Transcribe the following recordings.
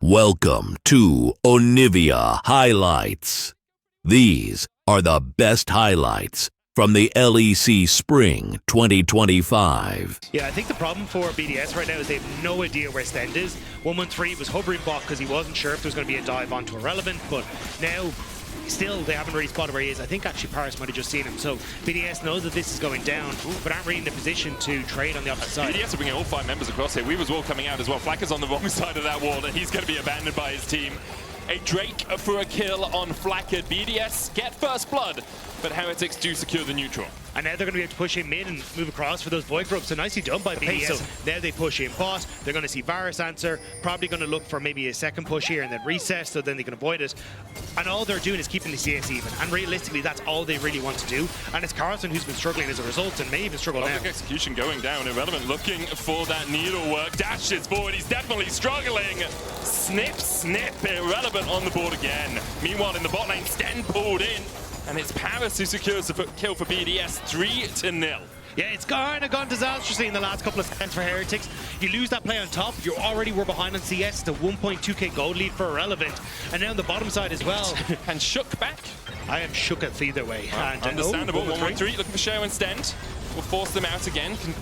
Welcome to Onivia Highlights. These are the best highlights from the LEC Spring 2025. Yeah, I think the problem for BDS right now is they have no idea where Stend is. 113 was hovering bot because he wasn't sure if there was going to be a dive onto Irrelevant, but now still they haven't really spotted where he is. I think actually Paris might have just seen him. So BDS knows that this is going down, but aren't really in the position to trade on the opposite side. BDS are bringing all 5 members across here. Weaver's wall coming out as well. Flacker's on the wrong side of that wall, and he's going to be abandoned by his team. A Drake for a kill on Flacker. BDS get first blood, but Heretics do secure the neutral. And now they're going to be able to push him in and move across for those void grubs. So nicely done by BDS. So now they push in bot. They're going to see Varus answer. Probably going to look for maybe a second push here and then reset, so then they can avoid it. And all they're doing is keeping the CS even. And realistically, that's all they really want to do. And it's Carlson who's been struggling as a result and may even struggle now. Execution going down. Irrelevant looking for that needlework. Dashes forward. He's definitely struggling. Snip, snip. Irrelevant on the board again. Meanwhile, in the bot lane, Sten pulled in. And it's Paris who secures the kill for BDS, 3-0. Yeah, it's gone disastrously in the last couple of seconds for Heretics. You lose that play on top, you already were behind on CS. It's a 1.2k gold lead for Irrelevant. And now on the bottom side as well. And Shook back. I am shook at either way. And, understandable. 113 looking for Sheo and Stend. Will force them out again. Can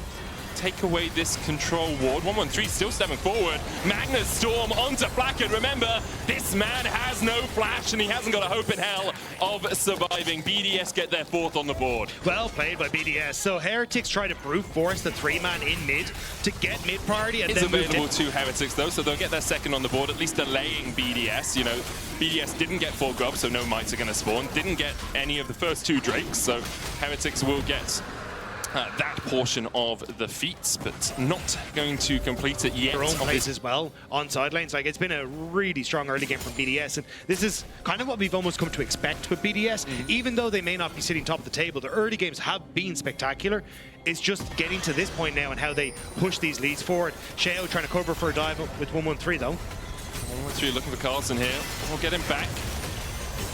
take away this control ward. 113 still stepping forward. Magnus Storm onto Flacken. Remember, this man has no flash and he hasn't got a hope in hell of surviving. BDS get their 4th on the board. Well played by BDS. So Heretics try to brute force the 3-man in mid to get mid priority. And it's then available to Heretics though, so they'll get their 2nd on the board, at least delaying BDS. You know, BDS didn't get 4 grubs, so no mites are going to spawn. Didn't get any of the first 2 Drakes, so Heretics will get that portion of the feats, but not going to complete it yet. Their own place as well on side lanes. Like, it's been a really strong early game from BDS, and this is kind of what we've almost come to expect with BDS. Even though they may not be sitting top of the table, the early games have been spectacular. It's just getting to this point now and how they push these leads forward. Sheo trying to cover for a dive with 113 though. 113 looking for Carlson here. We'll get him back.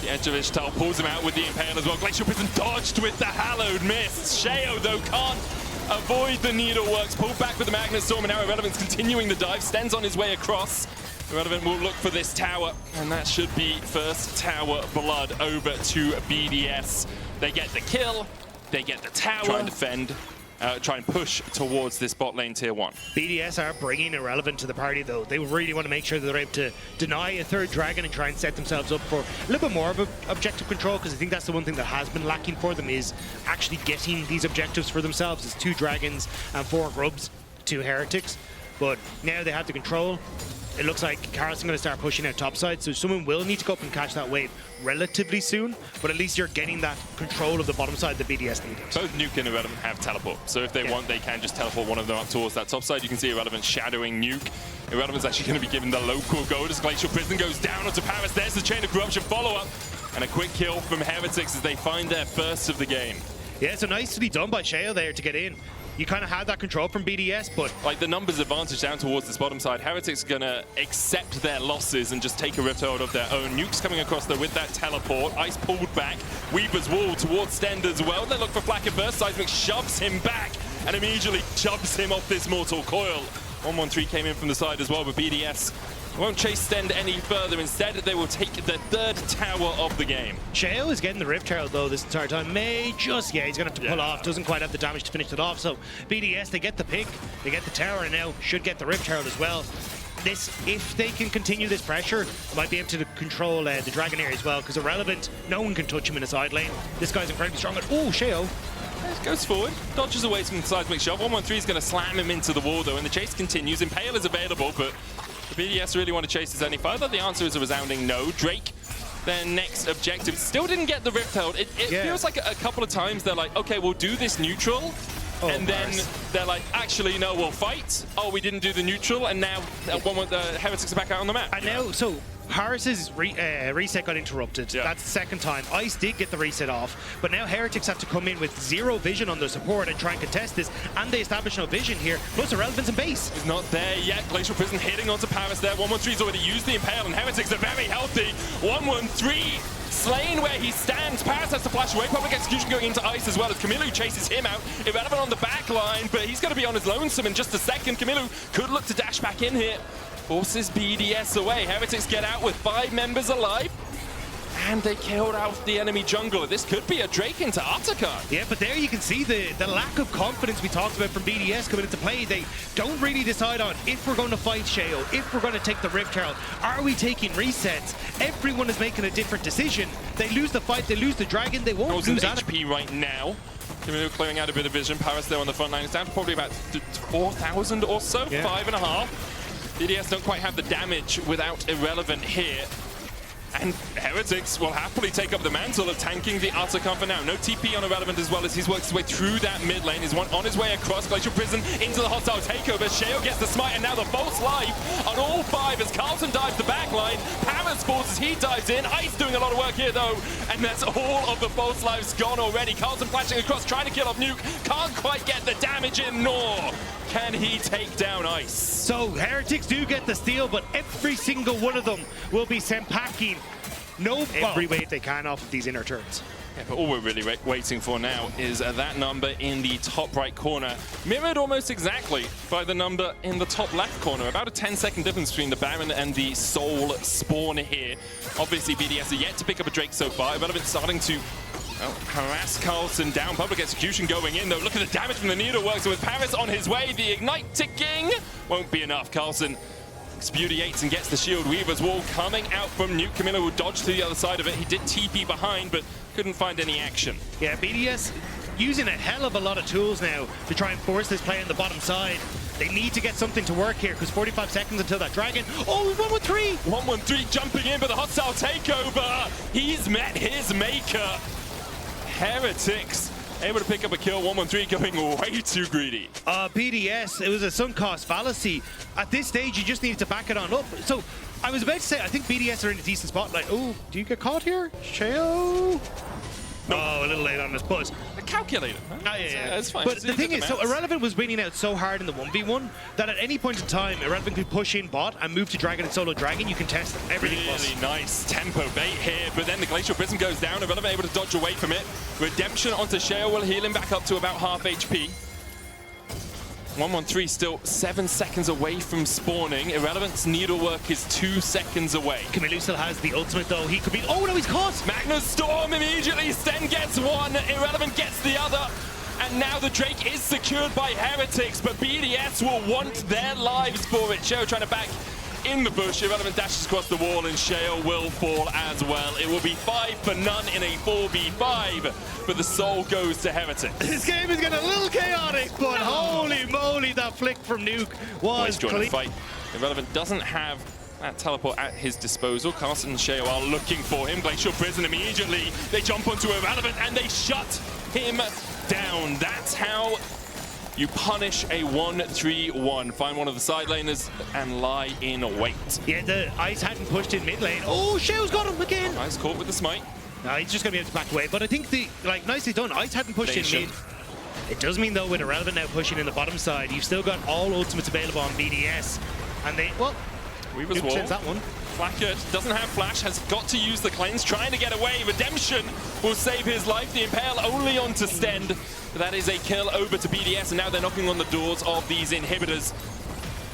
The edge of Ishtal pulls him out with the Impale as well. Glacial Prison dodged with the Hallowed Mist. Sheo, though, can't avoid the needleworks. Pulled back with the Magnus Storm, and now Irrelevant's continuing the dive. Sten's on his way across. Irrelevant will look for this tower, and that should be first tower blood over to BDS. They get the kill, they get the tower. Try and defend. Try and push towards this bot lane tier 1. BDS are bringing Irrelevant to the party though. They really want to make sure that they're able to deny a 3rd dragon and try and set themselves up for a little bit more of objective control, because I think that's the one thing that has been lacking for them, is actually getting these objectives for themselves. It's 2 dragons and 4 grubs to Heretics, but now they have the control. It looks like Carlson going to start pushing out topside, so someone will need to go up and catch that wave relatively soon, but at least you're getting that control of the bottom side that BDS needed. Both Nuke and Irrelevant have teleport, so if they want, they can just teleport one of them up towards that top side. You can see Irrelevant shadowing Nuke. Irrelevant's actually going to be given the local gold as Glacial Prison goes down onto Paris. There's the Chain of Corruption follow-up, and a quick kill from Heretics as they find their 1st of the game. Yeah, so nicely done by Sheo there to get in. You kind of had that control from BDS, but like the numbers advantage down towards this bottom side, Heretics are gonna accept their losses and just take a Rift Herald of their own. Nuke's coming across there with that teleport. Ice pulled back. Weaver's wall towards Stend as well. They look for Flacker burst. Seismic shoves him back and immediately shoves him off this mortal coil. 113 came in from the side as well, but BDS won't chase Stend any further. Instead, they will take the 3rd tower of the game. Sheo is getting the Rift Herald though this entire time. He's gonna have to pull off. Doesn't quite have the damage to finish it off. So BDS, they get the pick, they get the tower, and now should get the Rift Herald as well. This, if they can continue this pressure, might be able to control the Dragonair as well, because Irrelevant, no one can touch him in a side lane. This guy's incredibly strong. Oh, Sheo goes forward, dodges away from the seismic shove. 113 is going to slam him into the wall though, and the chase continues. Impale is available, but the BDS really want to chase this any further. The answer is a resounding no. Drake, their next objective, still didn't get the Rift Herald. It feels like a couple of times they're like, okay, we'll do this neutral. And then they're like, actually, no, we'll fight. Oh, we didn't do the neutral, and now Heretics are back out on the map. And now, so Harris's reset got interrupted. Yeah. That's the 2nd time. Ice did get the reset off, but now Heretics have to come in with 0 vision on their support and try and contest this, and they establish no vision here, plus Irrelevance in base. He's not there yet. Glacial Prison hitting onto Paris there. 113's already used the Impale, and Heretics are very healthy. 113 slain where he stands. Paris has to flash away. Public execution going into Ice as well as Camilo chases him out. Irrelevant on the back line, but he's going to be on his lonesome in just a second. Camilo could look to dash back in here. forces BDS away. Heretics get out with 5 members alive. And they killed out the enemy jungler. This could be a Drake into Articar. Yeah, but there you can see the lack of confidence we talked about from BDS coming into play. They don't really decide on if we're going to fight Sheo, if we're going to take the Rift Herald, are we taking resets? Everyone is making a different decision. They lose the fight, they lose the dragon, they won't lose HP right now. Camilo clearing out a bit of vision. Paris there on the front line. It's down to probably about 4,000 or so, yeah. 5.5. BDS don't quite have the damage without Irrelevant here. And Heretics will happily take up the mantle of tanking the Articar for now. No TP on Irrelevant as well as he's worked his way through that mid lane. He's on his way across Glacial Prison into the hostile takeover. Sheo gets the smite and now the false life on all 5 as Carlton dives the back line. Paris falls as he dives in. Ice doing a lot of work here though. And that's all of the false lives gone already. Carlton flashing across, trying to kill off Nuke. Can't quite get the damage in, nor can he take down Ice. So Heretics do get the steal, but every single one of them will be sent packing every way they can off of these inner turrets. Yeah, but all we're really waiting for now is that number in the top right corner, mirrored almost exactly by the number in the top left corner. About a 10-second difference between the Baron and the Soul spawn here. Obviously, BDS are yet to pick up a Drake so far. Irrelevant starting to harass Carlson down. Public execution going in, though. Look at the damage from the Needleworks. So with Paris on his way, the Ignite ticking won't be enough. Carlson expediates and gets the Shield Weaver's wall coming out from Nuke. Camilo will dodge to the other side of it. He did TP behind, but couldn't find any action. Yeah, BDS using a hell of a lot of tools now to try and force this play on the bottom side. They need to get something to work here because 45 seconds until that dragon. Oh, 113! 113 jumping in, but the hostile takeover. He's met his maker. Heretics able to pick up a kill. 113 going way too greedy. BDS, it was a sunk cost fallacy. At this stage, you just needed to back it on up. So I was about to say, I think BDS are in a decent spot. Like, oh, do you get caught here? Sheo? No. Oh, a little late on this buzz. A calculator. Huh? Oh, yeah. It's fine. But the thing is, so Irrelevant was winning out so hard in the 1v1 that at any point in time, Irrelevant could push in bot and move to Dragon and solo Dragon. You can test everything. Really nice tempo bait here, but then the Glacial Prism goes down. Irrelevant able to dodge away from it. Redemption onto Sheo will heal him back up to about half HP. 113 still 7 seconds away from spawning. Irrelevant's Needlework is 2 seconds away. Camilo still has the ultimate though. He could be. Oh no, he's caught! Magnus Storm immediately. Sten gets one. Irrelevant gets the other. And now the Drake is secured by Heretics, but BDS will want their lives for it. Sheo trying to back in the bush. Irrelevant dashes across the wall and Sheo will fall as well. It will be 5 for none in a 4v5, but the soul goes to Heretics. This game is getting a little chaotic, but holy moly, that flick from Nuke was clean. Fight. Irrelevant doesn't have that teleport at his disposal. Carlson and Sheo are looking for him. Glacial Prison immediately. They jump onto Irrelevant and they shut him down. That's how you punish a 1-3-1. Find one of the side laners and lie in wait. Yeah, the Ice hadn't pushed in mid lane. Oh, Sheo's got him again. Ice caught with the smite. No, he's just going to be able to back away. But I think nicely done. Ice hadn't pushed in mid. It does mean though with Irrelevant now pushing in the bottom side, you've still got all ultimates available on BDS. And they, well, Weaver's wall. Sends that one. Flacker doesn't have flash, has got to use the cleanse, trying to get away. Redemption will save his life. The Impale only onto Stend. That is a kill over to BDS, and now they're knocking on the doors of these inhibitors.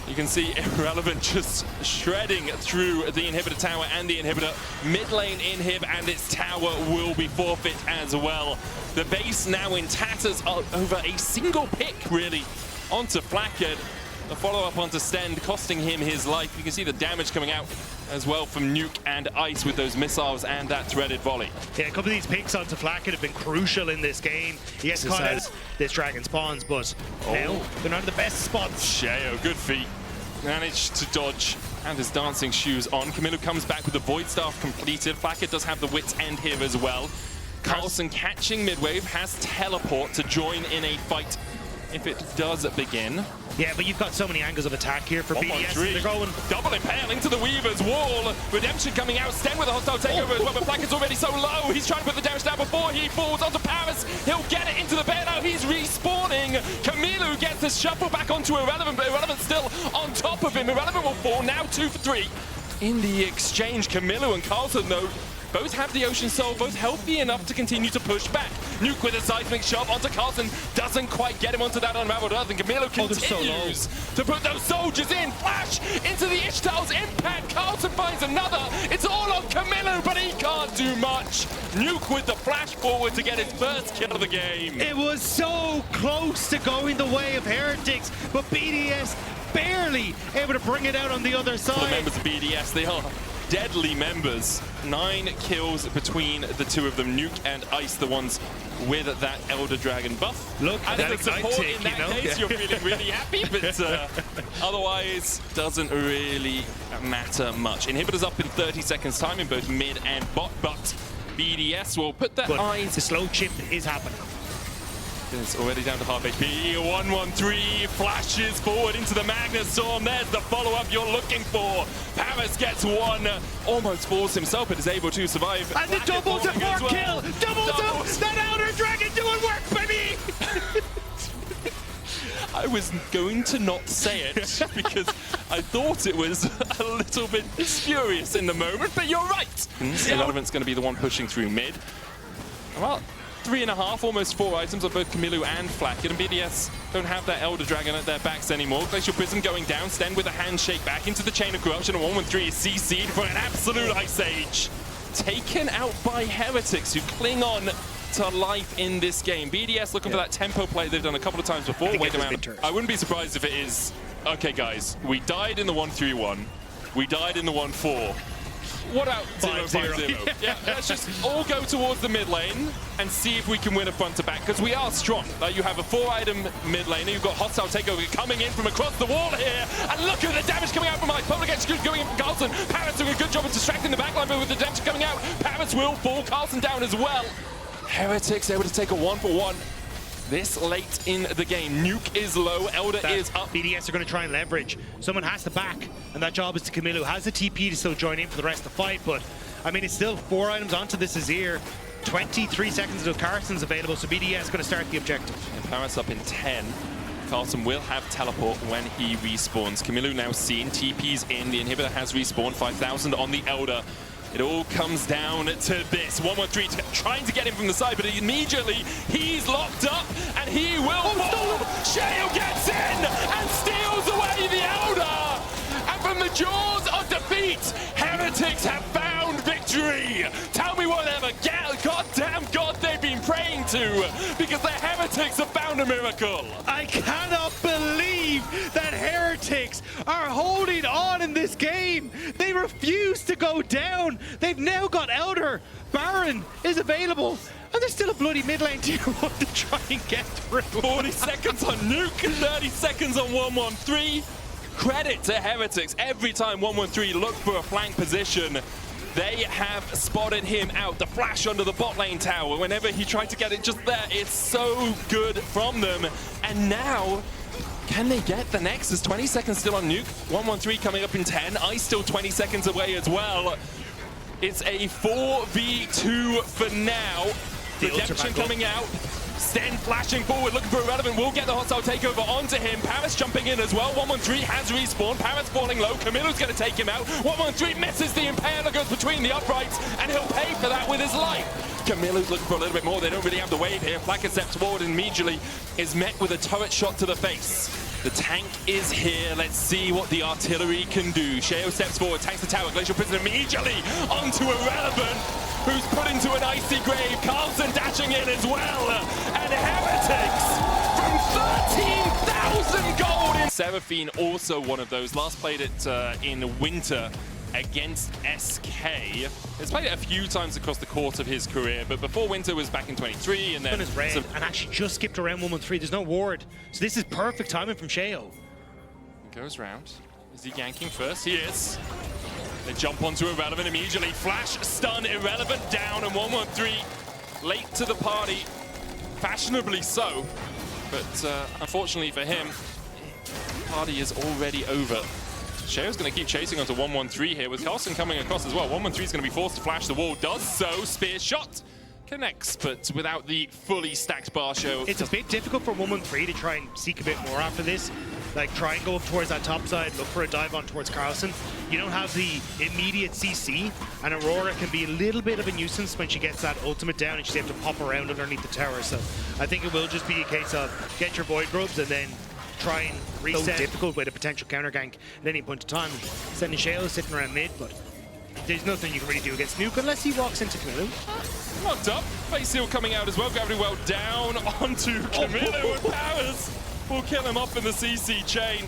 You can see Irrelevant just shredding through the inhibitor tower and the inhibitor. Mid lane inhib and its tower will be forfeit as well. The base now in tatters over a single pick, really, onto Flacker. The follow-up onto Stend, costing him his life. You can see the damage coming out as well from Nuke and Ice with those missiles and that threaded volley. Yeah, a couple of these picks onto Flacket have been crucial in this game. He gets caught out this dragon spawns, but now they're not in the best spots. Sheo, good feet. Managed to dodge and his dancing shoes on. Camilo comes back with the Void Staff completed. Flacket does have the wit's end here as well. Carlson catching midwave, has teleport to join in a fight if it does begin. Yeah, but you've got so many angles of attack here for BDS. They're going double impale into the Weaver's wall. Redemption coming out. Sten with a hostile takeover as well, but Flacket's already so low. He's trying to put the damage down before he falls onto Paris. He'll get it into the bear now. He's respawning. Camilo gets the shuffle back onto Irrelevant, but Irrelevant still on top of him. Irrelevant will fall now 2 for 3. In the exchange, Camilo and Carlton, though, Both have the Ocean Soul, both healthy enough to continue to push back. Nuke with a seismic shove onto Carlson, doesn't quite get him onto that unraveled earth, and Camilo continues to put those soldiers in. Flash into the Ishtal's impact. Carlson finds another. It's all on Camilo, but he can't do much. Nuke with the flash forward to get his first kill of the game. It was so close to going the way of Heretics, but BDS barely able to bring it out on the other side. The members of BDS, they are deadly members. 9 kills between the two of them. Nuke and Ice, the ones with that Elder Dragon buff. Look, and the support in that case, you're feeling really happy, but otherwise doesn't really matter much. Inhibitors up in 30 seconds time in both mid and bot, but BDS will put their eyes. The slow chip is happening. It's already down to half HP. 113 flashes forward into the Magnus Storm. There's the follow-up you're looking for. Paris gets one, almost falls himself, but is able to survive. And the double support kill! Double that Elder Dragon doing work, baby! I was going to not say it because I thought it was a little bit spurious in the moment, but you're right. Irrelevant's going to be the one pushing through mid. Well, 3.5, almost 4 items on both Camilo and Flakked, and BDS don't have that Elder Dragon at their backs anymore. Glacial Prism going down, Sten with a handshake back into the Chain of Corruption, and 113 is CC'd for an absolute Ice Age. Taken out by Heretics, who cling on to life in this game. BDS looking for that tempo play they've done a couple of times before. Wait them out. I wouldn't be surprised if it is, okay guys, we died in the 1-3-1, we died in the 1-4. What about 0-5-0? Yeah, let's just all go towards the mid lane and see if we can win a front to back, because we are strong. You have a 4-item mid laner, you've got hostile takeover coming in from across the wall here, and look at the damage coming out from Ice. Public execution going in from Carlson. Paris doing a good job of distracting the backline, but with the damage coming out, Paris will fall Carlson down as well. Heretics able to take a 1-for-1. This late in the game. Nuke is low, Elder is up. BDS are going to try and leverage. Someone has to back, and that job is to Camilo. Has the TP to still join in for the rest of the fight, but I mean, it's still 4 items onto this Azir. 23 seconds until Carson's available, so BDS is going to start the objective. And Paris up in 10. Carlson will have teleport when he respawns. Camilo now seen, TP's in, the inhibitor has respawned, 5,000 on the Elder. It all comes down to this. 113 trying to get him from the side, but immediately he's locked up and he will fall. Shale gets in and steals away the Elder. And from the jaws of defeat, Heretics have found victory. Tell me whatever goddamn god they've been praying to, because the Heretics have found a miracle. I cannot believe that Heretics are holding on in this game. They refuse to go down. They've now got Elder. Baron is available. And there's still a bloody mid lane tier 1 to try and get through. 40 seconds on Nuke, 30 seconds on 113. Credit to Heretics. Every time 113 looked for a flank position, they have spotted him out. The flash under the bot lane tower, whenever he tried to get it just there, it's so good from them. And now, can they get the Nexus? 20 seconds still on Nuke. 113 coming up in 10. Ice still 20 seconds away as well. It's a 4v2 for now. Redemption coming out. Sten flashing forward, looking for Irrelevant. Will get the hostile takeover onto him. Paris jumping in as well. 113 has respawned. Paris falling low. Camilo's going to take him out. 113 misses the Impaler, goes between the uprights, and he'll pay for that with his life. Camilo's looking for a little bit more. They don't really have the wave here. Flakked steps forward and immediately is met with a turret shot to the face. The tank is here. Let's see what the artillery can do. Sheo steps forward, tanks the tower. Glacial Prison immediately onto Irrelevant, who's put into an icy grave. Carlson dashing in as well. And Heretics from 13,000 gold. Seraphine also one of those. Last played it in winter against SK. He's played it a few times across the course of his career, but before winter was back in 23, and then and actually just skipped around 113. There's no ward, so this is perfect timing from Sheo. Goes round. Is he yanking first? He is. They jump onto Irrelevant immediately. Flash, stun, Irrelevant down, and 113 late to the party, fashionably so. But unfortunately for him, the party is already over. Sheo's going to keep chasing onto 113 here, with Carlson coming across as well. 113 is going to be forced to flash the wall, does so. Spear shot connects, but without the fully stacked bar show. It's a bit difficult for 113 to try and seek a bit more after this. like try and go up towards that top side, look for a dive on towards Carlson. You don't have the immediate CC, and Aurora can be a little bit of a nuisance when she gets that ultimate down and she's able to pop around underneath the tower. So I think it will just be a case of get your Void Grubs and then try and reset. So difficult with a potential counter gank at any point in time. Sending Shale sitting around mid, but there's nothing you can really do against Nuke unless he walks into Camilo. Knocked up. Face Seal coming out as well. Gravity Well down onto Camilo, and Powers will kill him off in the CC chain.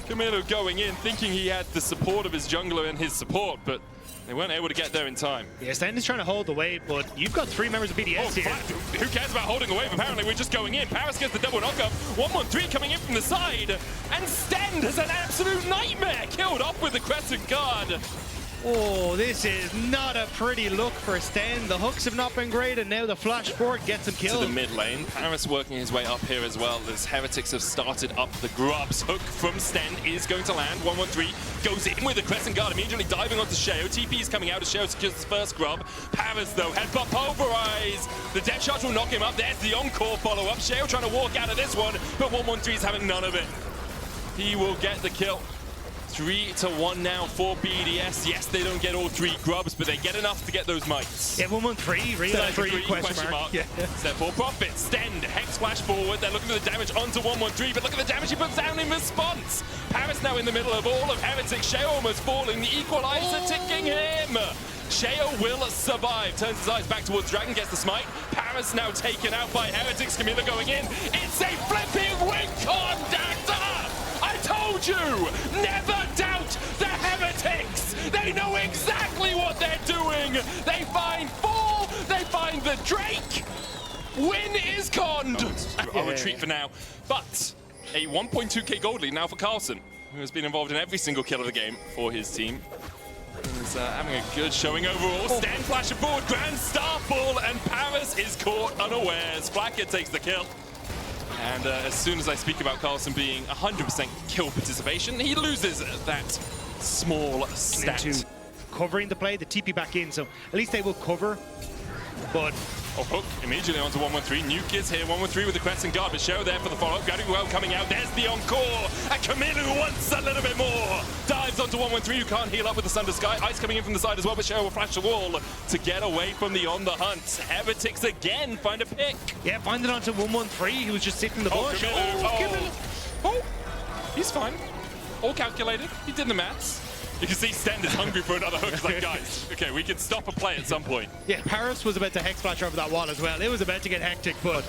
Camilo going in, thinking he had the support of his jungler and his support, but they weren't able to get there in time. Yeah, Sten is trying to hold the wave, but you've got 3 members of BDS here. Who cares about holding a wave? Apparently, we're just going in. Paris gets the double knockup. 1-1-3 coming in from the side. And Sten is an absolute nightmare. Killed off with the Crescent Guard. Oh, this is not a pretty look for Sten. The hooks have not been great, and now the flash forward gets him killed. To the mid lane. Paris working his way up here as well, as Heretics have started up the grubs. Hook from Sten is going to land. 1-1-3 goes in with the Crescent Guard, immediately diving onto Sheo. TP is coming out as Sheo secures his first grub. Paris, though, headbutt pulverize. The death charge will knock him up. There's the encore follow-up. Sheo trying to walk out of this one, but 1-1-3 is having none of it. He will get the kill. 3-1 now for BDS. Yes, they don't get all 3 grubs, but they get enough to get those mites. Yeah, 1-1-3, realize question mark. Yeah. Step 4 profit. Stend, Hex flash forward. They're looking for the damage onto 1-1-3, but look at the damage he puts down in response. Paris now in the middle of all of Heretics. Sheo almost falling. The equalizer ticking him. Sheo will survive. Turns his eyes back towards Dragon, gets the smite. Paris now taken out by Heretics. Camila going in. It's a flipping wing conductor! I told you! Never doubt the Heretics! They know exactly what they're doing! They find Fall, they find the Drake! Win is conned! I'll retreat for now. But a 1.2k gold lead now for Carlson, who has been involved in every single kill of the game for his team. He's having a good showing overall. Stand flashing forward, Grand Starfall, and Paris is caught unawares. Flacker takes the kill. And as soon as I speak about Carlson being 100% kill participation, he loses that small stat. Into covering the play, the TP back in, so at least they will cover. But Hook immediately onto 1-1-3. Nuke is here, 1-1-3 with the Crescent Guard, but Sheo there for the follow-up. Gravity Well coming out, there's the encore. And Camilo wants a little bit more. Dives onto 1-1-3, who can't heal up with the Sunder Sky. Ice coming in from the side as well, but Sheo will flash the wall to get away from the On The Hunt. Heretics again find a pick. Yeah, find it onto 1-1-3, he was just sitting in the bush. Oh, he's fine. All calculated, he did the maths. You can see Stend is hungry for another hook. It's like, guys, okay, we can stop a play at some point. Yeah, Paris was about to Hex Flash over that wall as well. It was about to get hectic, but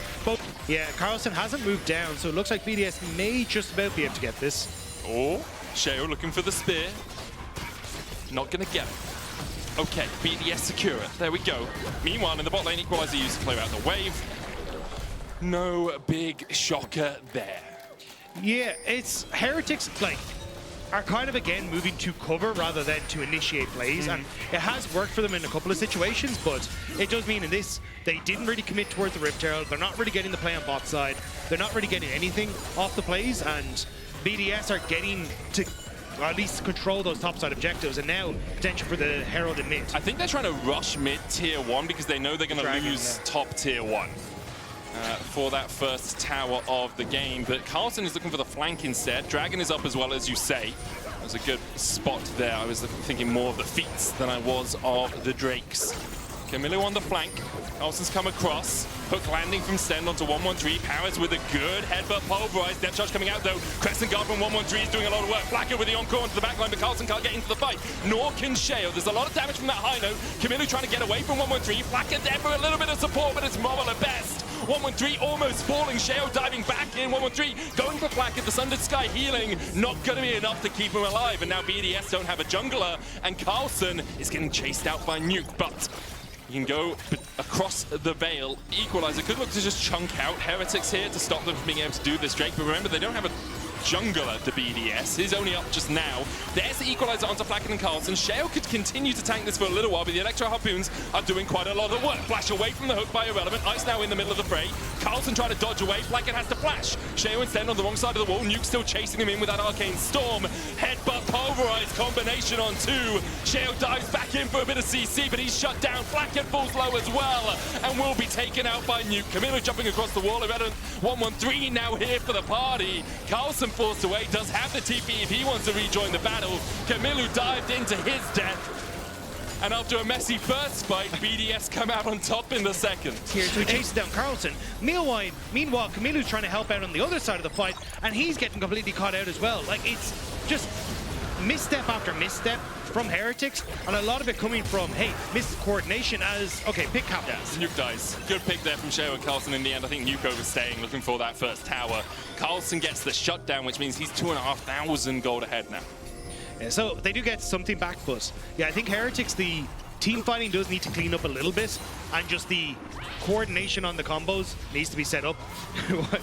yeah, Carlson hasn't moved down, so it looks like BDS may just about be able to get this. Oh, Sheo looking for the spear. Not gonna get it. Okay, BDS secure it. There we go. Meanwhile, in the bot lane, Equalizer used to play out the wave. No big shocker there. Yeah, it's Heretics, like, are kind of, again, moving to cover rather than to initiate plays, and it has worked for them in a couple of situations, but it does mean in this, they didn't really commit towards the Rift Herald, they're not really getting the play on bot side, they're not really getting anything off the plays, and BDS are getting to at least control those topside objectives, and now potential for the Herald in mid. I think they're trying to rush mid tier 1 because they know they're going to lose top tier 1. For that first tower of the game, but Carlson is looking for the flank instead. Dragon is up as well, as you say. That was a good spot there. I was thinking more of the feats than I was of the Drakes. Camilo on the flank. Carlson's come across. Hook landing from Stend onto 1-1-3. Powers with a good headbutt pulverize. Depth charge coming out though. Crescent Guard from 1-1-3 is doing a lot of work. Flacker with the encore onto the backline, but Carlson can't get into the fight. Nor can Sheo. There's a lot of damage from that high note. Camilo trying to get away from 1-1-3. Flacker there for a little bit of support, but it's Marvel at best. 1-1-3 almost falling. Sheo diving back in. 1-1-3 going for Flacker. The Sundered Sky healing. Not going to be enough to keep him alive. And now BDS don't have a jungler. And Carlson is getting chased out by Nuke. But he can go across the Veil. Equalizer could look to just chunk out Heretics here to stop them from being able to do this, Drake. But remember, they don't have a jungler, the BDS. He's only up just now. There's the Equalizer onto Flacken and Carlson. Sheo could continue to tank this for a little while, but the Electro Harpoons are doing quite a lot of work. Flash away from the hook by Irrelevant. Ice now in the middle of the fray. Carlson trying to dodge away. Flacken has to flash. Sheo instead on the wrong side of the wall. Nuke still chasing him in with that Arcane Storm. Headbutt Pulverize combination on 2. Sheo dives back back in for a bit of CC, but he's shut down. Flacken falls low as well, and will be taken out by Nuke. Camilo jumping across the wall. 113 now here for the party. Carlson forced away, does have the TP if he wants to rejoin the battle. Camilo dived into his death. And after a messy first fight, BDS come out on top in the second. Here to chase down Carlson. Meanwhile, Camilo's trying to help out on the other side of the fight, and he's getting completely caught out as well. Like, it's just misstep after misstep from Heretics, and a lot of it coming from, hey, missed coordination as, okay, pick happens. Yeah, Nuke dies. Good pick there from Sheo and Carlson in the end. I think Nuke overstaying, looking for that first tower. Carlson gets the shutdown, which means he's 2,500 gold ahead now. Yeah, so they do get something back, but yeah, I think Heretics, the team fighting does need to clean up a little bit, and just the coordination on the combos needs to be set up.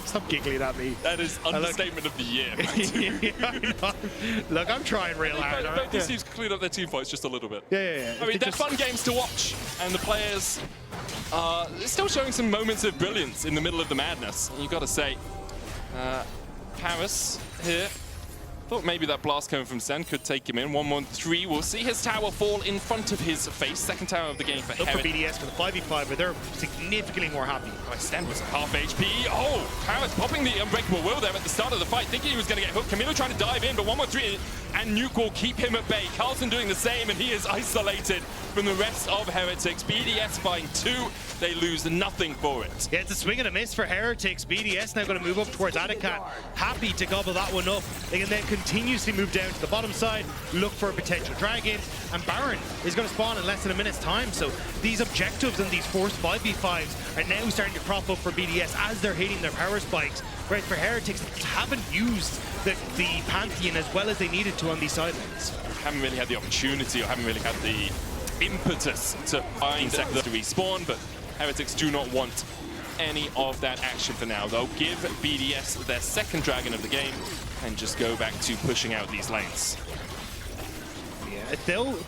Stop giggling at me. That is understatement of the year. Yeah, look, I'm trying real hard. Both these teams clean up their team fights just a little bit. Yeah. I mean, they're fun games to watch, and the players are still showing some moments of brilliance in the middle of the madness. And you've got to say, Paris here. Thought maybe that blast coming from Sen could take him in. 1-1-3. We'll see his tower fall in front of his face. Second tower of the game for Look for Heretics. BDS for the 5v5, but they're significantly more happy. Sten was half HP. Oh, Paris popping the Unbreakable Will there at the start of the fight, thinking he was going to get hooked. Camilo trying to dive in, but 1-1-3, and Nuke will keep him at bay. Carlson doing the same, and he is isolated from the rest of Heretics. BDS buying 2. They lose nothing for it. Yeah, it's a swing and a miss for Heretics. BDS now going to move up towards Adakat. Happy to gobble that one up. They can then continuously move down to the bottom side, look for a potential dragon, and Baron is going to spawn in less than a minute's time. So these objectives and these forced 5v5s are now starting to crop up for BDS as they're hitting their power spikes. Whereas for Heretics, they haven't used the Pantheon as well as they needed to on these sidelines. Haven't really had the opportunity, or haven't really had the impetus to find sectors to respawn, but Heretics do not want any of that action for now. They'll give BDS their second dragon of the game and just go back to pushing out these lanes. Yeah,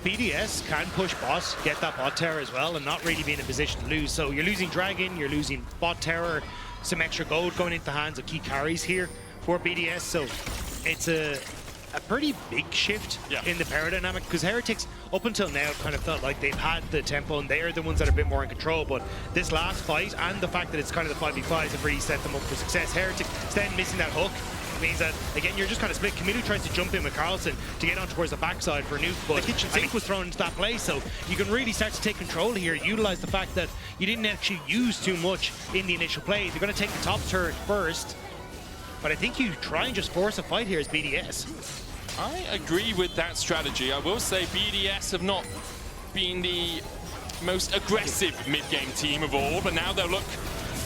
BDS can push bot, get that bot tower as well, and not really be in a position to lose. So you're losing dragon, you're losing bot tower, some extra gold going into the hands of key carries here for BDS. So it's a pretty big shift in the power dynamic, because Heretics up until now kind of felt like they've had the tempo and they're the ones that are a bit more in control, but this last fight and the fact that it's kind of the 5v5s have really set them up for success. Heretics then missing that hook means that, again, you're just kind of split. Camilo tries to jump in with Carlson to get on towards the backside for Nuke, but the kitchen sink was thrown into that play, so you can really start to take control here, utilize the fact that you didn't actually use too much in the initial play. They're going to take the top turret first, but I think you try and just force a fight here as BDS. I agree with that strategy. I will say BDS have not been the most aggressive mid-game team of all, but now they'll look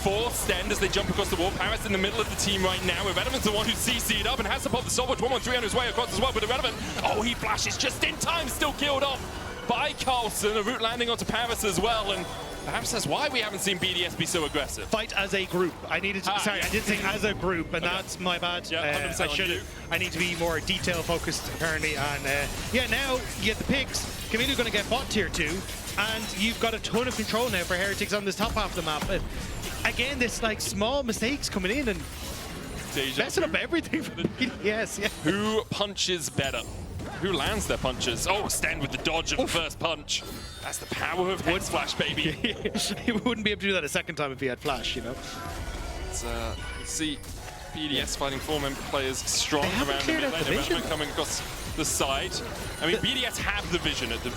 for Sten as they jump across the wall. Paris in the middle of the team right now. Irrelevant's the one who's CC'd up and has to pop the Stopwatch. 1-1-3 on his way across as well, but Irrelevant, oh, he flashes just in time, still killed off by Carlson. A root landing onto Paris as well, and perhaps that's why we haven't seen BDS be so aggressive. Fight as a group. I needed to, sorry, I did say as a group, and that's my bad. Yeah, I need to be more detail focused apparently, and yeah, now you get the picks. Camilo's going to get bot tier 2, and you've got a ton of control now for Heretics on this top half of the map. But again, this like small mistakes coming in and messing up everything for the BDS. Yeah. Who punches better? Who lands their punches? Oh, Sten with the dodge of the first punch. That's the power of Hex Flash, baby. He wouldn't be able to do that a second time if he had Flash, you know. Let's see BDS fighting 4-member players strong around the mid lane. Irrelevant coming across the side. I mean, BDS have the vision at the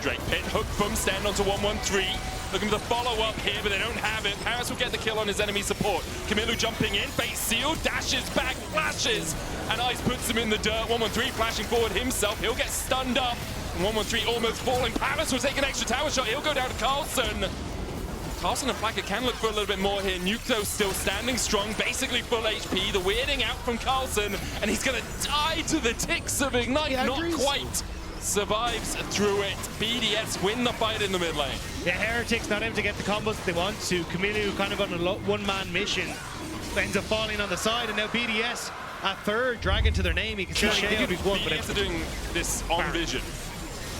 Drake pit. Hook from Sten onto 1-1-3. Looking for the follow-up here, but they don't have it. Paris will get the kill on his enemy support. Camilo jumping in, base sealed, dashes back, flashes, and Ice puts him in the dirt. 1-1-3 flashing forward himself. He'll get stunned up. And 1-1-3 almost falling. Paris will take an extra tower shot. He'll go down to Carlson. Carlson and Placket can look for a little bit more here. Nuke, though, still standing strong, basically full HP. The weirding out from Carlson, and he's going to die to the ticks of Ignite. Not quite. Survives through it. BDS win the fight in the mid lane. Yeah, Heretics not able to get the combos that they want to. Camilo kind of on a one-man mission. Ends up falling on the side, and now BDS, a third dragon to their name. You can see Sheo who's won, but BDS are doing this on vision.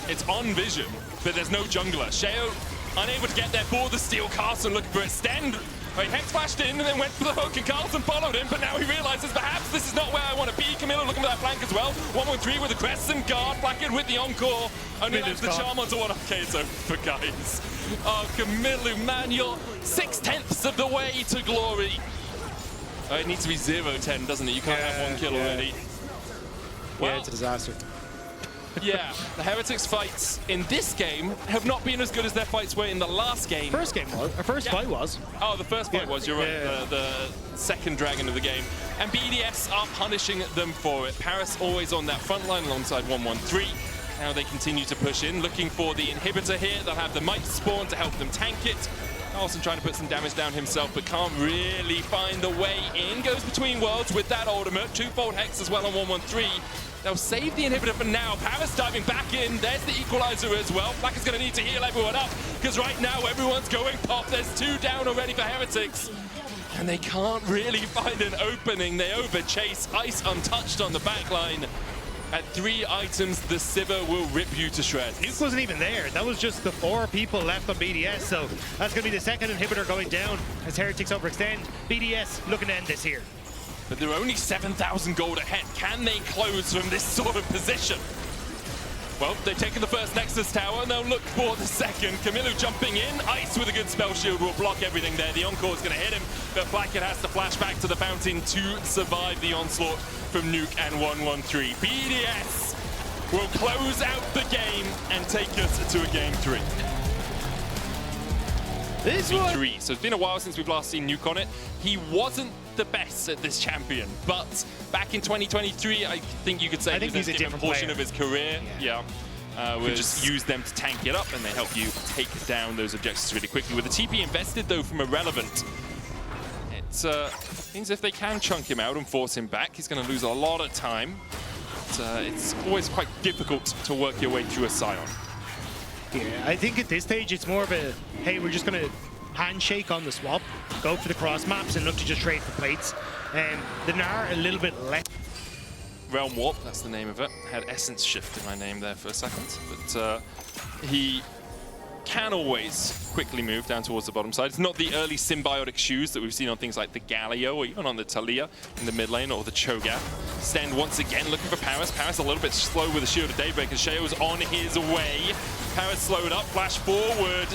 It's on vision, but there's no jungler. Sheo unable to get there for the steal. Carlson looking for it. Sten Right, Hex flashed in and then went for the hook, and Carlson followed him, but now he realizes perhaps this is not where I want to be. Camilo looking for that flank as well. 1-1-3 with the crest and guard, Blackhead with the encore. Only lands the charm onto one. Okay, it's over for guys. Oh, Camilo, man, you're 6/10 of the way to glory. Oh, it needs to be 0-10, doesn't it? You can't have one kill already. Well, Yeah, it's a disaster. yeah, the Heretics fights in this game have not been as good as their fights were in the last game. First game was. Our first fight was. Oh, the first fight was, you're right, the second dragon of the game. And BDS are punishing them for it. Paris always on that front line alongside 1-1-3. Now they continue to push in, looking for the inhibitor here. They'll have the Might spawn to help them tank it. Carlson trying to put some damage down himself, but can't really find the way in. Goes between worlds with that ultimate. Twofold Hex as well on 1-1-3. They'll save the inhibitor for now. Paris diving back in. There's the equalizer as well. Black is going to need to heal everyone up, because right now everyone's going pop. There's 2 down already for Heretics. And they can't really find an opening. They overchase. Ice untouched on the backline. At 3 items, the Sivir will rip you to shreds. Nuke wasn't even there. That was just the 4 people left on BDS, so that's going to be the second inhibitor going down as Heretics overextend. BDS looking to end this here. But they're only 7,000 gold ahead. Can they close from this sort of position? Well, they've taken the first Nexus tower, and they'll look for the second. Camilo jumping in. Ice with a good spell shield will block everything there. The Encore's going to hit him, but Blackhead has to flash back to the fountain to survive the onslaught from Nuke and 1-1-3. BDS will close out the game and take us to a game 3. This one. 3. So it's been a while since we've last seen Nuke on it. He wasn't the best at this champion, but back in 2023, I think you could say he was he's a different portion of his career. Yeah. We just use them to tank it up, and they help you take down those objectives really quickly. With the TP invested, though, from Irrelevant, it means if they can chunk him out and force him back, he's going to lose a lot of time. But, it's always quite difficult to work your way through a Scion. Yeah, I think at this stage it's more of a, hey, we're just going to handshake on the swap, go for the cross maps, and look to just trade for plates. The Gnar a little bit less. Realm Warp, that's the name of it. Had Essence Shift in my name there for a second. But he can always quickly move down towards the bottom side. It's not the early symbiotic shoes that we've seen on things like the Galio or even on the Talia in the mid lane or the Cho'Gath. Stand once again looking for Paris. Paris a little bit slow with the Shield of Daybreak as Sheo's on his way. Paris slowed up, flash forward.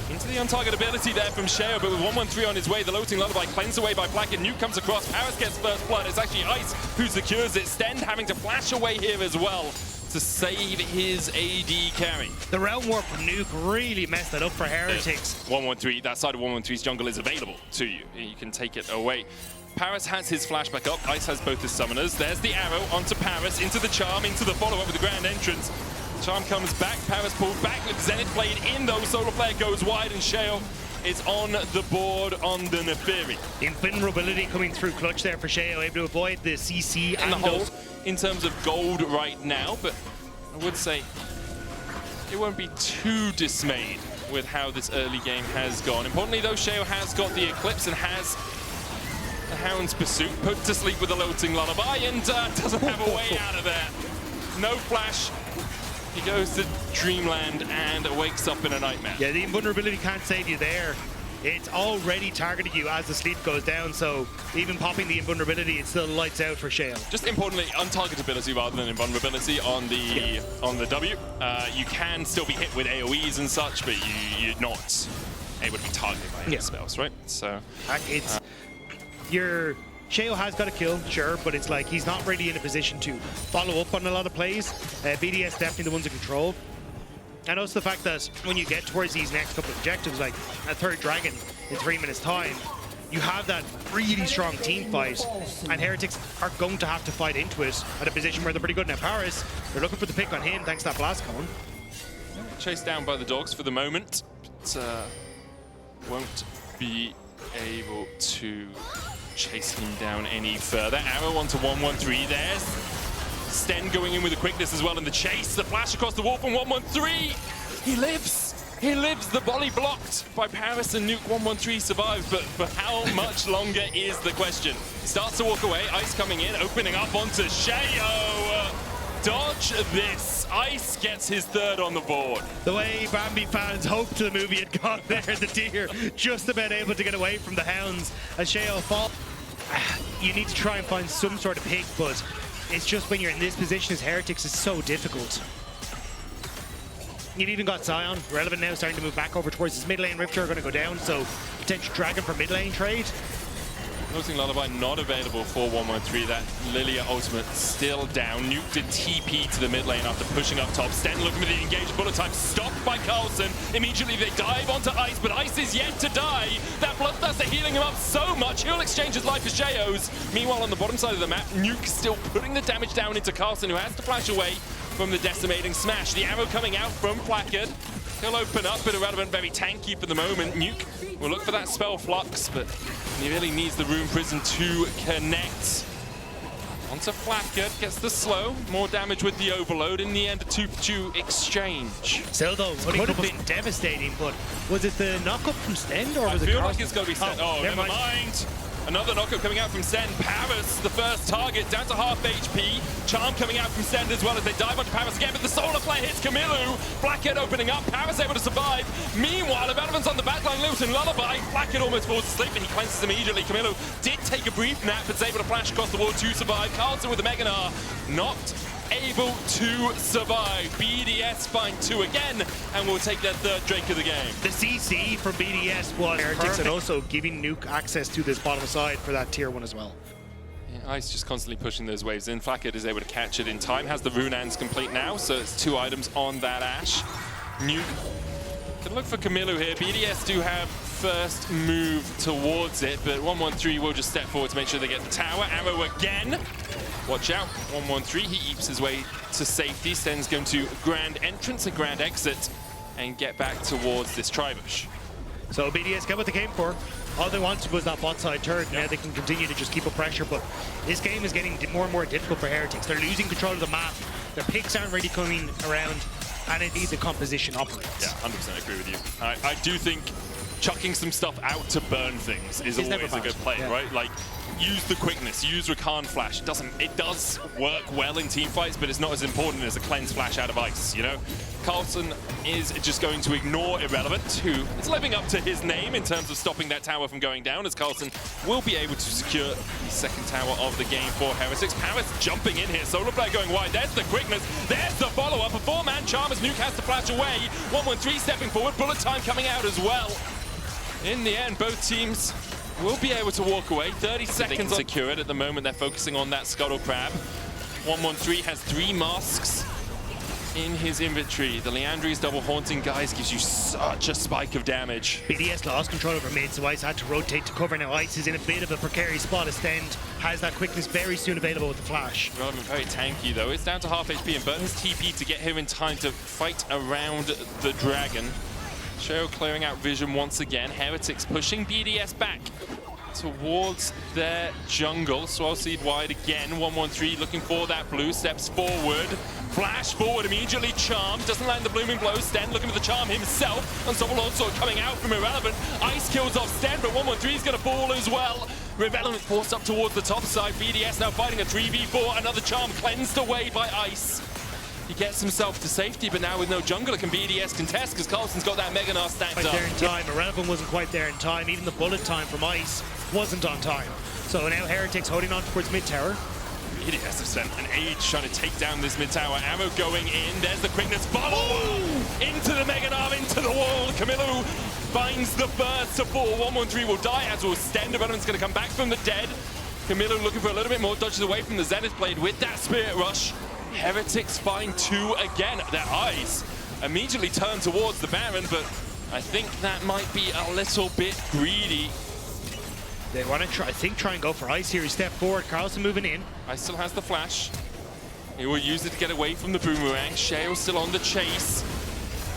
Into the untargetability there from Sheo, but with 1-1-3 on his way, the Loathing Lullaby cleansed away by Black, and Nuke comes across. Paris gets first blood. It's actually Ice who secures it. Stend having to flash away here as well to save his AD carry. The Realm Warp from Nuke really messed that up for Heretics. 1-1-3, that side of 1-1-3's jungle is available to you. You can take it away. Paris has his flashback up. Ice has both his summoners. There's the arrow onto Paris, into the charm, into the follow-up with the grand entrance. Charm comes back, Paris pulled back with Zenith Blade in though. Solar Flare goes wide and Sheo is on the board on the Neferi. Invulnerability coming through clutch there for Sheo, able to avoid the CC and the hole in terms of gold right now, but I would say it won't be too dismayed with how this early game has gone. Importantly though, Sheo has got the Eclipse and has the Hound's Pursuit put to sleep with the Loathing Lullaby and doesn't have a way out of there. No flash. He goes to Dreamland and wakes up in a nightmare. Yeah, the invulnerability can't save you there. It's already targeting you as the sleep goes down, so even popping the invulnerability, it still lights out for Shale. Just importantly, untargetability rather than invulnerability on the W. You can still be hit with AoEs and such, but you're not able to be targeted by any spells, right? So it's Sheo has got a kill, sure, but it's like he's not really in a position to follow up on a lot of plays. BDS definitely the ones in control. And also the fact that when you get towards these next couple of objectives, like a third dragon in 3 minutes time, you have that really strong team fight, and Heretics are going to have to fight into it at a position where they're pretty good. Now Paris, they're looking for the pick on him thanks to that blast cone. Chased down by the dogs for the moment, but won't be able to chase him down any further. Arrow onto 1-1-3. There's Sten going in with the quickness as well in the chase. The flash across the wall from 1-1-3. He lives. He lives. The volley blocked by Paris and Nuke. 1-1-3 survives, but for how much longer is the question. Starts to walk away. Ice coming in, opening up onto Sheo. dodge this. Ice gets his third on the board. The way Bambi fans hoped the movie had gone there, the deer just about able to get away from the hounds as Sheo fall. You need to try and find some sort of pick, but it's just when you're in this position as Heretics is so difficult. You've even got Zion, Relevant now, starting to move back over towards his mid lane. Rifter are going to go down, so potential Dragon for mid lane trade. Noticing Lullaby not available for 113. That Lilia ultimate still down. Nuke did TP to the mid lane after pushing up top. Sten looking for the engaged bullet time, stopped by Carlson. Immediately they dive onto Ice, but Ice is yet to die. That Bloodthirster healing him up so much. He'll exchange his life for Sheo's. Meanwhile, on the bottom side of the map, Nuke still putting the damage down into Carlson, who has to flash away from the decimating smash. The arrow coming out from Placard. He'll open up, but Irrelevant very tanky for the moment. Nuke will look for that spell flux, but he really needs the Rune Prison to connect. Onto Placard, gets the slow, more damage with the overload. In the end, a 2-2 exchange. Still though, it could have been devastating, but was it the knockup from Stend or was it I feel Carlson? like it's got to be Stend. Oh, never mind. Another knockup coming out from Stend. Paris, the first target, down to half HP. Charm coming out from Stend as well as they dive onto Paris again, but the solar flare hits Camillu. Blackhead opening up, Paris able to survive. Meanwhile, Irrelevant's on the backline, losing Lullaby. Blackhead almost falls asleep, but he cleanses immediately. Camillu did take a brief nap, but is able to flash across the wall to survive. Carlson with the Mega Gnar, not able to survive. BDS find 2 again, and will take their third Drake of the game. The CC from BDS was Heretics and also giving Nuke access to this bottom side for that tier 1 as well. Yeah, Ice just constantly pushing those waves in. Flakid is able to catch it in time, has the Runans complete now, so it's 2 items on that Ash. Nuke can look for Camillu here. BDS do have first move towards it, but 113 will just step forward to make sure they get the tower. Arrow again. Watch out, 113, he eeps his way to safety. Sten's going to grand entrance and grand exit and get back towards this Tribush. So BDS got what they came for. All they wanted was that bot side turret. Now they can continue to just keep up pressure, but this game is getting more and more difficult for Heretics. They're losing control of the map. Their picks aren't really coming around, and it needs the composition operates. Yeah, 100% agree with you. I do think chucking some stuff out to burn things is always a good play, right? Like, use the quickness, use Rakan Flash. It does work well in team fights, but it's not as important as a cleanse flash out of Ice, you know? Carlson is just going to ignore Irrelevant, who is living up to his name in terms of stopping that tower from going down, as Carlson will be able to secure the second tower of the game for Heretics. Paris jumping in here, Solar Flare going wide. There's the quickness, there's the follow-up. A 4-man charm as Nuke has to flash away. 113 stepping forward, bullet time coming out as well. In the end, both teams will be able to walk away. 30 seconds to secure it. At the moment, they're focusing on that Scuttle Crab. 113 has 3 masks in his inventory. The Leandri's double haunting, guys, gives you such a spike of damage. BDS lost control over mid, so Ice had to rotate to cover. Now Ice is in a bit of a precarious spot. Stend has that quickness very soon available with the flash. Relevant very tanky though. It's down to half HP and burn his TP to get him in time to fight around the dragon. Sheo clearing out vision once again. Heretics pushing BDS back towards their jungle. Swell Seed wide again. 113 looking for that blue. Steps forward. Flash forward immediately. Charm doesn't land the blooming blow. Sten looking for the charm himself. Unstoppable Onslaught coming out from Irrelevant. Ice kills off Sten, but 113 is going to fall as well. Irrelevant forced up towards the top side. BDS now fighting a 3v4. Another charm cleansed away by Ice. He gets himself to safety, but now with no jungler can BDS contest because Carlson's got that Mega Gnar stacked up. There in time. Irrelevant wasn't quite there in time. Even the bullet time from Ice wasn't on time. So now Heretics holding on towards mid tower. BDS have spent an age trying to take down this mid tower. Ammo going in. There's the quickness. Follow into the Mega Gnar, into the wall. Camillu finds the first to fall. 113 will die, as will Sten. Irrelevant's going to come back from the dead. Camillu looking for a little bit more, dodges away from the Zenith Blade with that Spirit Rush. Heretics find 2 again. Their eyes immediately turn towards the Baron, but I think that might be a little bit greedy. They want to try and go for Ice here. He stepped forward. Carlson moving in. Ice still has the flash. He will use it to get away from the boomerang. Sheo still on the chase.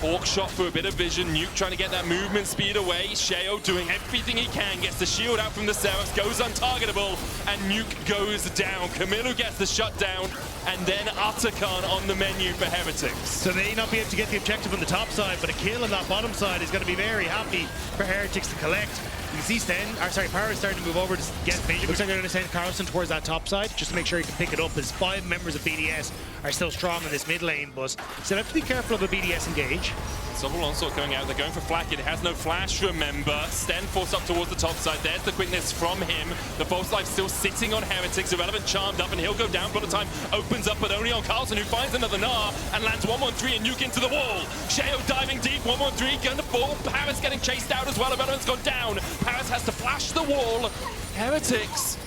Hawk shot for a bit of vision. Nuke trying to get that movement speed away. Sheo doing everything he can. Gets the shield out from the Seraphs. Goes untargetable. And Nuke goes down. Camillu gets the shutdown. And then Atakan on the menu for Heretics. So they may not be able to get the objective on the top side, but a kill on that bottom side is going to be very happy for Heretics to collect. You can see Power is starting to move over to get vision. Looks like they're going to send Carlson towards that top side just to make sure he can pick it up, as 5 members of BDS are still strong in this mid lane, but still have to be careful of a BDS engage. Double onslaught going out. They're going for Flack. It has no flash, remember. Sten forced up towards the top side. There's the quickness from him. The false life still sitting on Heretics. Irrelevant charmed up, and he'll go down. Bullet time opens up, but only on Carlson, who finds another Gnar and lands 1-1-3 and nuke into the wall. Sheo diving deep. 1-1-3 going to fall. Paris getting chased out as well. Irrelevant's gone down. Paris has to flash the wall. Heretics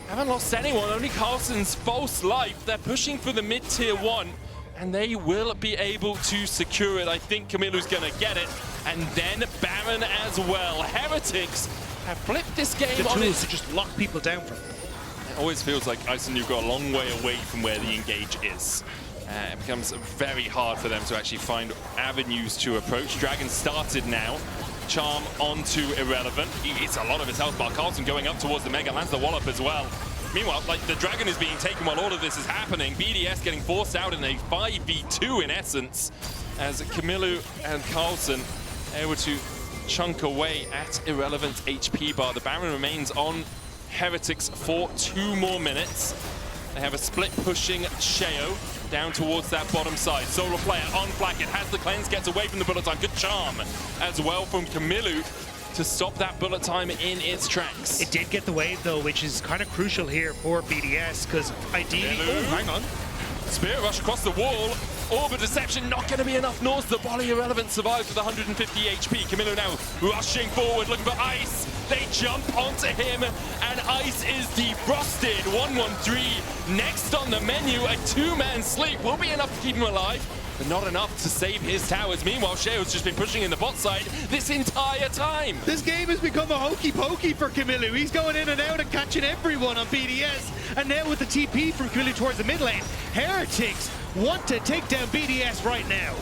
haven't lost anyone. Only Carlson's false life. They're pushing for the mid-tier 1. And they will be able to secure it. I think Camillu's going to get it. And then Baron as well. Heretics have flipped this game the on tools its... to just lock people down from it. It always feels like Ice and you've got a long way away from where the engage is. It becomes very hard for them to actually find avenues to approach. Dragon started now. Charm onto Irrelevant. It's a lot of his health bar. Carlson going up towards the Mega, lands the wallop as well. Meanwhile, like, the Dragon is being taken while all of this is happening. BDS getting forced out in a 5v2 in essence, as Camillu and Carlson able to chunk away at Irrelevant's HP bar. The Baron remains on Heretics for 2 more minutes. They have a split pushing Sheo down towards that bottom side. Solo player on Flack. It has the cleanse, gets away from the bullet time. Good charm as well from Camillu to stop that bullet time in its tracks. It did get the wave though, which is kind of crucial here for BDS, because ideally... Oh, hang on. Spirit Rush across the wall. Orb of Deception not going to be enough, nor the volley. Irrelevant survives with 150 HP. Camillu now rushing forward, looking for Ice. They jump onto him, and Ice is defrosted. 1-1-3 next on the menu. A 2-man sleep will be enough to keep him alive, but not enough to save his towers. Meanwhile, Sheo's just been pushing in the bot side this entire time. This game has become a hokey pokey for Camillu. He's going in and out and catching everyone on BDS. And now with the TP from Camillu towards the mid lane, Heretics want to take down BDS right now.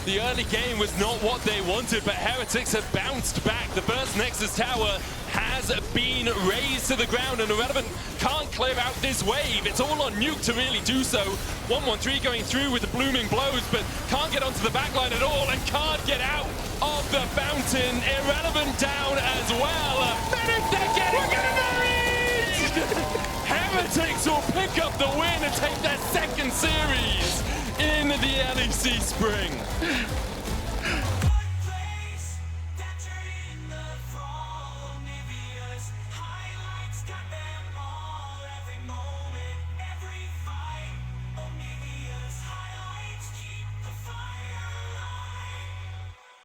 The early game was not what they wanted, but Heretics have bounced back. The first Nexus tower has been razed to the ground, and Irrelevant can't clear out this wave. It's all on Nuke to really do so. 1-1-3 going through with the blooming blows, but can't get onto the backline at all, and can't get out of the fountain. Irrelevant down as well. They're getting married! Heretics will pick up the win and take their 2nd series in the LEC Spring.